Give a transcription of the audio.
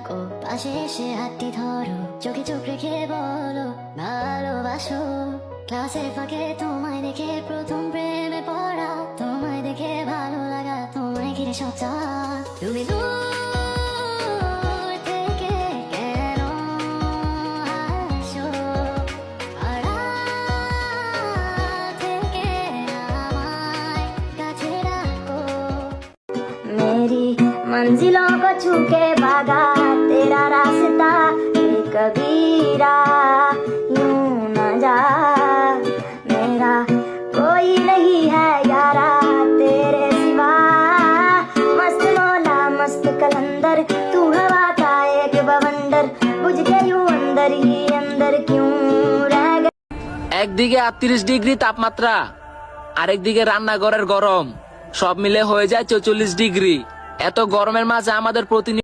থাকো, পাশে এসে হাতটি ধরো, চোখে চোখ রেখে বলো ভালোবাসো। ক্লাসের ফাঁকে তোমায় দেখে প্রথম প্রেমে পড়া, তোমায় দেখে ভালো লাগা, তোমায় ঘিরে সব চাওয়া। তুমি দূর থেকে কেন আসো, আড়াল থেকে আমায় কাছে রাখো। मेरी मंजिलों को छू के भागा तेरा रास्ता, ये कबीरा यूं न जा। मेरा कोई नहीं है यारा तेरे सिवा, मस्त मौला मस्त कलंदर, तू हवा का एक बवंडर, बुझ के यूं अंदर ही अंदर क्यों रह गया। একদিকে 38 ডিগ্রি তাপমাত্রা, আরেকদিকে রান্নাঘরের গরম, সব মিলে হয়ে যায় 44 ডিগ্রি। এত গরমের মাঝে আমাদের প্রতিনিয়ত